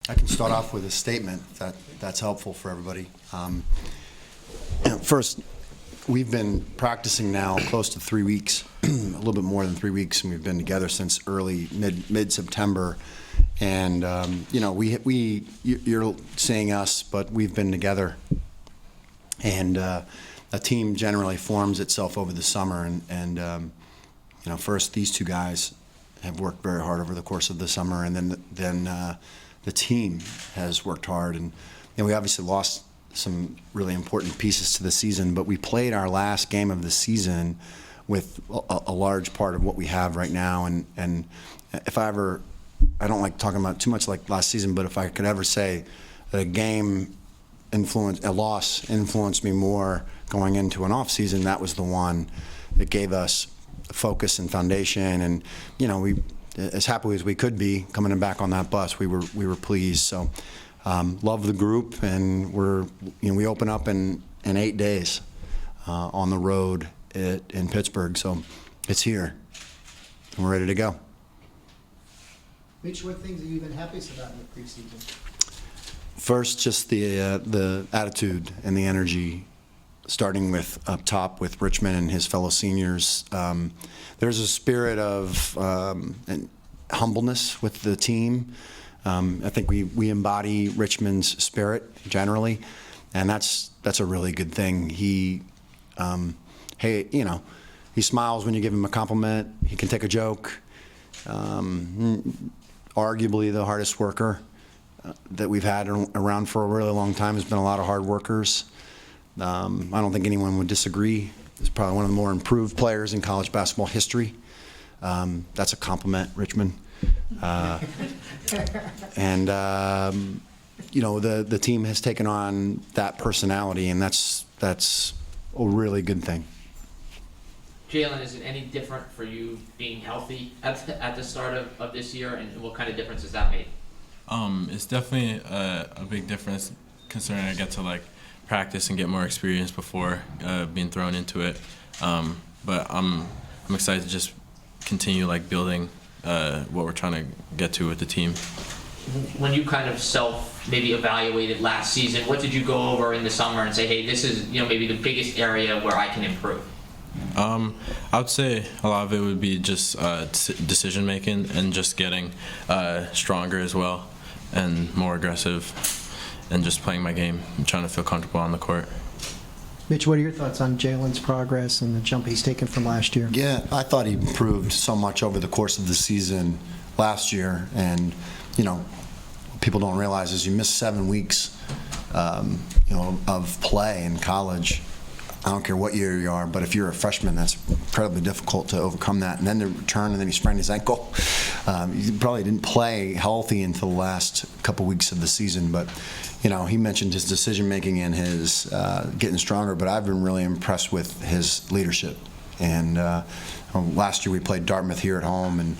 I can start off with a statement that's helpful for everybody. First, we've been practicing now close to 3 weeks, a little bit more than 3 weeks, and we've been together since early mid-September. And you're seeing us, but we've been together. And a team generally forms itself over the summer. And first these two guys have worked very hard over the course of the summer, and then the team has worked hard. And we obviously lost some really important pieces to the season, but we played our last game of the season with a large part of what we have right now. And if I don't like talking about too much like last season, but if I could ever say that a loss influenced me more going into an off season, that was the one that gave us focus and foundation. And we, as happy as we could be coming back on that bus, we were pleased. So love the group, and we open up in 8 days on the road in Pittsburgh. So it's here, and we're ready to go. Mitch, what things have you been happiest about in the preseason? First, just the attitude and the energy, starting with up top with Richmond and his fellow seniors. There's a spirit of humbleness with the team. I think we embody Richmond's spirit generally, and that's a really good thing. He smiles when you give him a compliment. He can take a joke. Arguably the hardest worker that we've had around for a really long time. Has been a lot of hard workers. I don't think anyone would disagree. He's probably one of the more improved players in college basketball history. That's a compliment, Richmond. The team has taken on that personality, and that's a really good thing. Jalen, is it any different for you being healthy at the start of this year, and what kind of difference has that made? It's definitely a big difference, considering I get to practice and get more experience before being thrown into it. But I'm excited to just continue building what we're trying to get to with the team. When you kind of maybe evaluated last season, what did you go over in the summer and say, hey, this is maybe the biggest area where I can improve? I would say a lot of it would be just decision making and just getting stronger as well and more aggressive, and just playing my game and trying to feel comfortable on the court. Mitch, what are your thoughts on Jalen's progress and the jump he's taken from last year? Yeah, I thought he improved so much over the course of the season last year, and people don't realize is you miss 7 weeks of play in college. I don't care what year you are, but if you're a freshman, that's incredibly difficult to overcome that. And then to return, and then he sprained his ankle. He probably didn't play healthy until the last couple weeks of the season. But he mentioned his decision making and his getting stronger. But I've been really impressed with his leadership. And last year we played Dartmouth here at home, and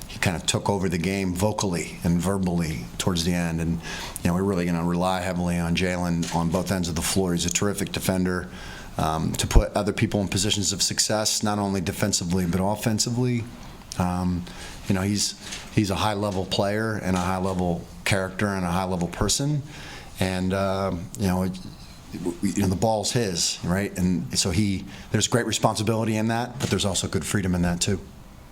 he kind of took over the game vocally and verbally towards the end. And we're really going to rely heavily on Jalen on both ends of the floor. He's a terrific defender. To put other people in positions of success, not only defensively but offensively. He's a high-level player and a high-level character and a high-level person, and the ball's his, right? And so there's great responsibility in that, but there's also good freedom in that too.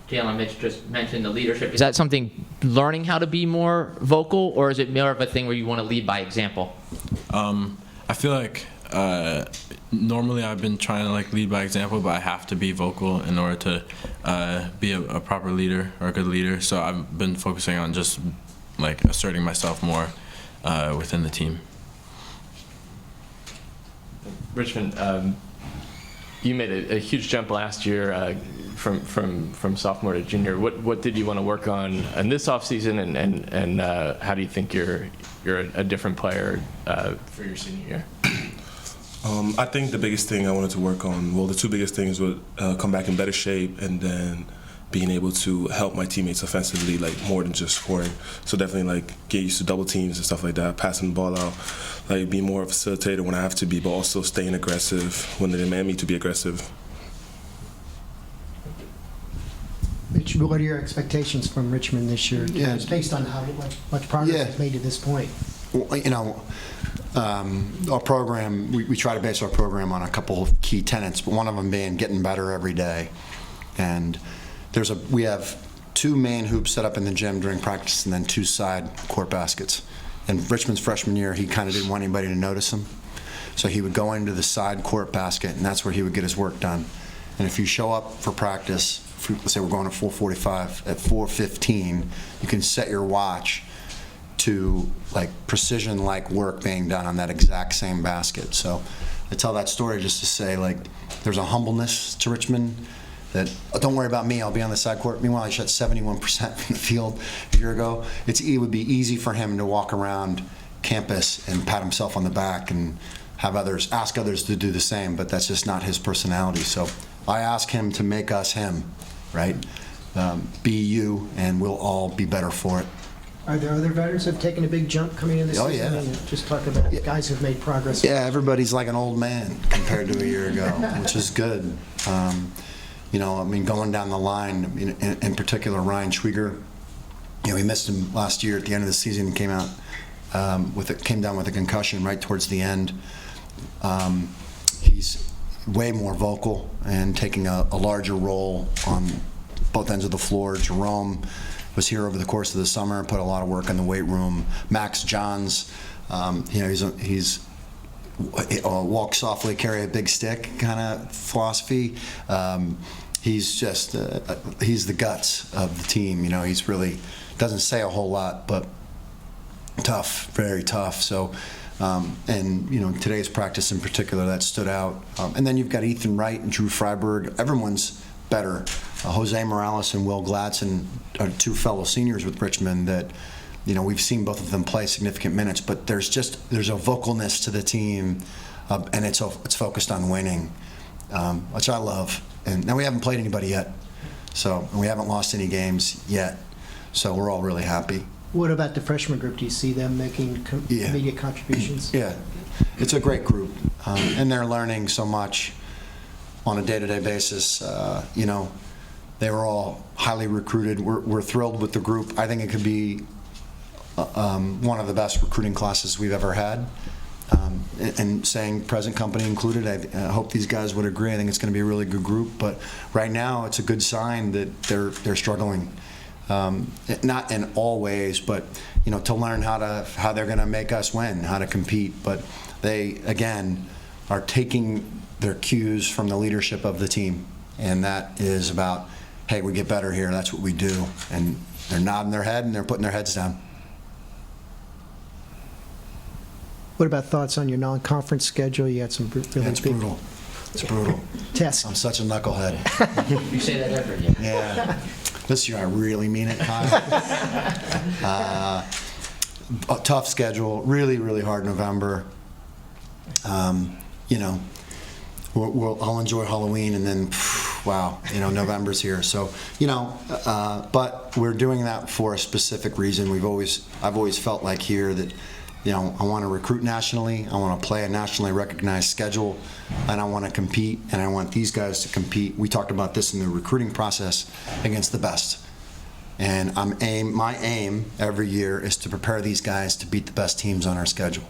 Jalen, Mitch just mentioned the leadership. Is that something learning how to be more vocal, or is it more of a thing where you want to lead by example? I feel like normally I've been trying to lead by example, but I have to be vocal in order to be a proper leader or a good leader. So I've been focusing on just asserting myself more within the team. Richmond, you made a huge jump last year from sophomore to junior. What did you want to work on in this offseason, and how do you think you're a different player for your senior year? I think the biggest thing I wanted to work on, the two biggest things would come back in better shape, and then being able to help my teammates offensively, more than just scoring. So definitely get used to double teams and stuff like that, passing the ball out, be more of a facilitator when I have to be, but also staying aggressive when they demand me to be aggressive. Mitch, Coach, what are your expectations from Richmond this year? Yeah. Just based on how much progress Yeah. it's made to this point. Well, you know, our program, we try to base our program on a couple of key tenets, but one of them being getting better every day. And we have 2 main hoops set up in the gym during practice and then 2 side court baskets. In Richmond's freshman year, he kind of didn't want anybody to notice him. So he would go into the side court basket, and that's where he would get his work done. And if you show up for practice, let's say we're going at 4:45, at 4:15, you can set your watch to like precision-like work being done on that exact same basket. So I tell that story just to say, like, there's a humbleness to Richmond that, oh, don't worry about me, I'll be on the side court. Meanwhile, he shot 71% from the field a year ago. It would be easy for him to walk around campus and pat himself on the back and ask others to do the same, but that's just not his personality. So I ask him to make us him, right? Be you, and we'll all be better for it. Are there other veterans who have taken a big jump coming into this Oh, season? yeah. And just talk about guys who've made progress. Yeah, everybody's like an old man compared to a year ago, which is good. You know, I mean, going down the line, in particular, Ryan Schwieger, you know, he missed him last year at the end of the season and came down with a concussion right towards the end. He's way more vocal and taking a larger role on both ends of the floor. Jerome was here over the course of the summer, put a lot of work in the weight room. Max Johns, you know, he's walk softly, carry a big stick kind of philosophy. He's just he's the guts of the team. You know, he's really doesn't say a whole lot, but tough, very tough. So, and you know, today's practice in particular, that stood out. And then you've got Ethan Wright and Drew Freiberg. Everyone's better. Jose Morales and Will Gladson are 2 fellow seniors with Richmond that, you know, we've seen both of them play significant minutes, but there's a vocalness to the team, and it's focused on winning, which I love. And now we haven't played anybody yet, and we haven't lost any games yet, so we're all really happy. What about the freshman group? Do you see them making immediate contributions? Yeah, it's a great group, and they're learning so much on a day-to-day basis. You know, they were all highly recruited. We're thrilled with the group. I think it could be one of the best recruiting classes we've ever had. And saying present company included, I hope these guys would agree. I think it's going to be a really good group. But right now, it's a good sign that they're struggling. Not in all ways, but you know, to learn how they're going to make us win, how to compete. But they again are taking their cues from the leadership of the team, and that is about, hey, we get better here. That's what we do. And they're nodding their head and they're putting their heads down. What about thoughts on your non-conference schedule? You had some really It's big brutal. It's brutal. tests. I'm such a knucklehead. You say that every year. Yeah. This year I really mean it, Kyle. A tough schedule. Really, really hard November. You know, I'll enjoy Halloween, and then, wow, you know, November's here. So, you know, but we're doing that for a specific reason. I've always felt like here that, you know, I want to recruit nationally, I want to play a nationally recognized schedule, and I want to compete, and I want these guys to compete. We talked about this in the recruiting process, against the best. And my aim every year is to prepare these guys to beat the best teams on our schedule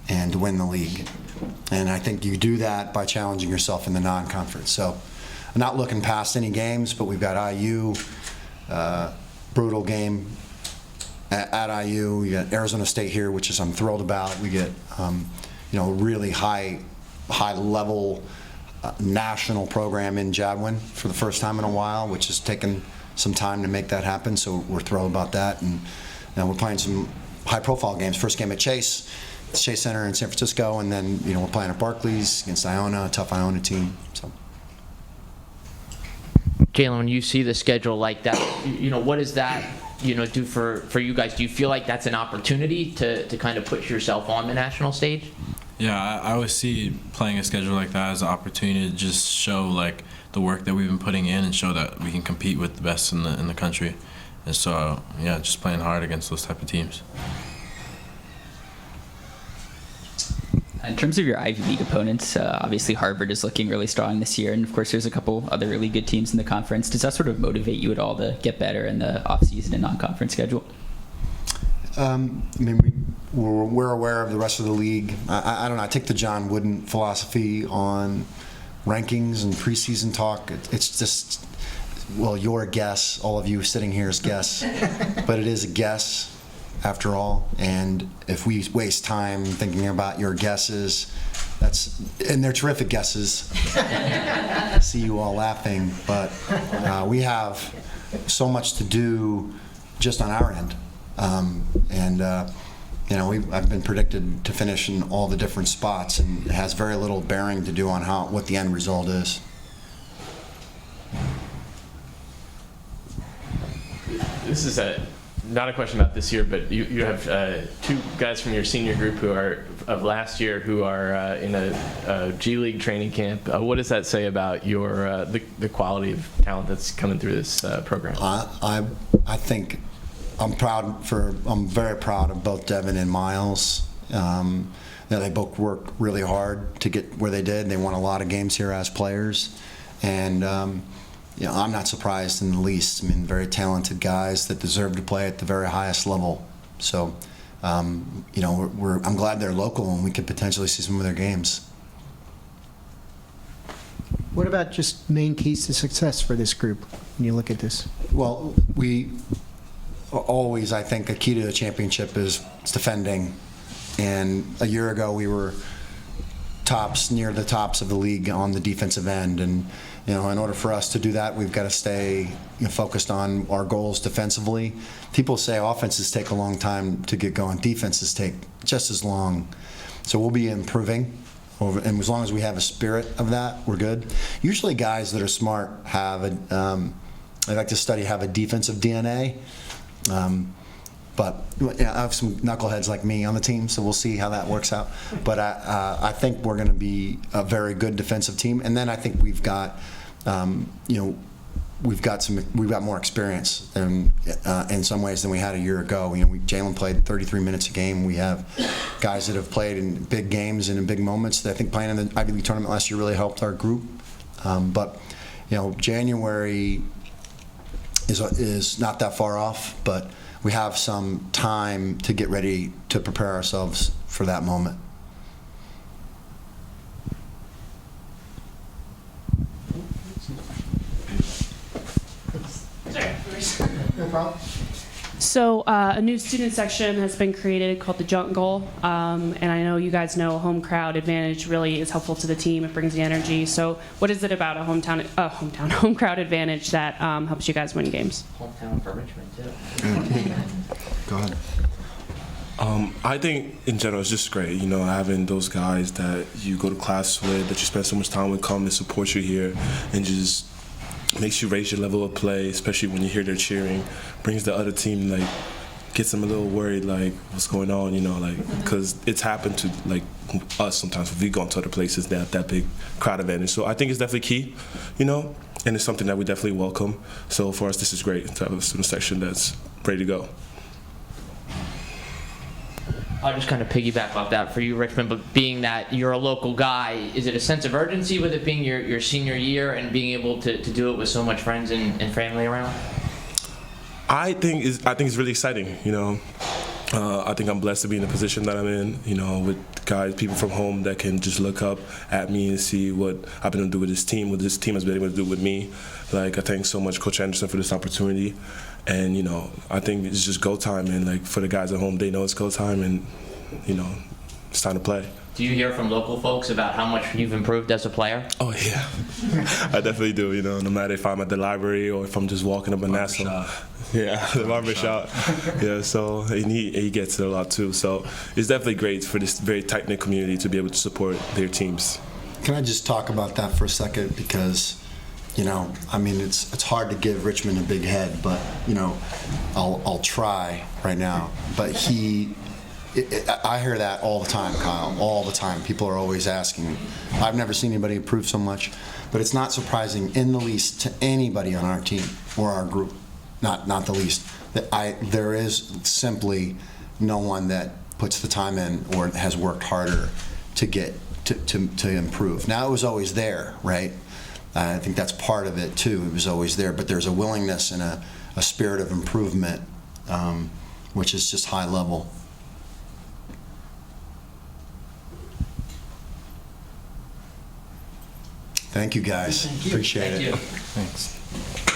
and to win the league. And I think you do that by challenging yourself in the non-conference. So I'm not looking past any games, but we've got IU, brutal game at IU. We got Arizona State here, which I'm thrilled about. We get you know, really high level national program in Jadwin for the first time in a while, which has taken some time to make that happen. So we're thrilled about that, and we're playing some high profile games. First game at Chase Center in San Francisco, and then, you know, we're playing at Barclays against Iona, a tough Iona team. So. Jalen, when you see the schedule like that, you know, what does that, you know, do for you guys? Do you feel like that's an opportunity to kind of put yourself on the national stage? Yeah, I always see playing a schedule like that as an opportunity to just show like the work that we've been putting in and show that we can compete with the best in the country. And so, yeah, just playing hard against those type of teams. In terms of your Ivy League opponents, obviously Harvard is looking really strong this year, and of course there's a couple other really good teams in the conference. Does that sort of motivate you at all to get better in the off-season and non-conference schedule? I mean, we're aware of the rest of the league. I don't know. I take the John Wooden philosophy on rankings and preseason talk. It's just, well, your guess. All of you sitting here is guess, but it is a guess after all. And if we waste time thinking about your guesses, and they're terrific guesses. I see you all laughing, but we have so much to do just on our end. I've been predicted to finish in all the different spots, and it has very little bearing to do on what the end result is. This is not a question about this year, but you have two guys from your senior group who are of last year who are in a G League training camp. What does that say about your the quality of talent that's coming through this program? I think I'm very proud of both Devin and Miles. They both worked really hard to get where they did. They won a lot of games here as players, and I'm not surprised in the least. I mean, very talented guys that deserve to play at the very highest level. So, I'm glad they're local and we could potentially see some of their games. What about just main keys to success for this group when you look at this? Well, we always, I think, a key to the championship is defending. And a year ago, we were near the tops of the league on the defensive end. And in order for us to do that, we've got to stay focused on our goals defensively. People say offenses take a long time to get going. Defenses take just as long. So we'll be improving. And as long as we have a spirit of that, we're good. Usually guys that are smart have I like to study, have a defensive DNA. But I have some knuckleheads like me on the team, so we'll see how that works out. But I think we're going to be a very good defensive team, and then I think we've got, we've got more experience in some ways than we had a year ago. Jalen played 33 minutes a game. We have guys that have played in big games and in big moments. That I think playing in the Ivy League tournament last year really helped our group. But January is not that far off, but we have some time to get ready to prepare ourselves for that moment. No problem. So a new student section has been created called the Junk Goal, and I know you guys know home crowd advantage really is helpful to the team. It brings the energy. So what is it about a home crowd advantage that helps you guys win games? Hometown for Richmond too. Go ahead. I think in general it's just great, having those guys that you go to class with, that you spend so much time with, come and support you here, and just makes you raise your level of play, especially when you hear their cheering. Brings the other team, gets them a little worried, what's going on, because it's happened to us sometimes. If we go into other places, they have that big crowd advantage. So I think it's definitely key, and it's something that we definitely welcome. So for us, this is great to have a student section that's ready to go. I'll just kind of piggyback off that for you, Richmond, but being that you're a local guy, is it a sense of urgency with it being your senior year and being able to do it with so much friends and family around? I think it's really exciting, I think I'm blessed to be in the position that I'm in, with people from home that can just look up at me and see what I've been able to do with this team, what this team has been able to do with me. I thank so much Coach Anderson for this opportunity. And, I think it's just go time. And, for the guys at home, they know it's go time and, it's time to play. Do you hear from local folks about how much you've improved as a player? Oh, yeah. I definitely do, no matter if I'm at the library or if I'm just walking up in Nassau. Yeah, the barbershop. Yeah, so he gets it a lot, too. So it's definitely great for this very tight-knit community to be able to support their teams. Can I just talk about that for a second? Because it's hard to give Richmond a big head, but I'll try right now. But I hear that all the time, Kyle, all the time. People are always asking. I've never seen anybody improve so much, but it's not surprising in the least to anybody on our team or our group, not the least, that there is simply no one that puts the time in or has worked harder to get to improve. Now it was always there, right? I think that's part of it too. It was always there, but there's a willingness and a spirit of improvement, which is just high level. Thank you guys. Thank you. Appreciate Thank it. you. Thanks.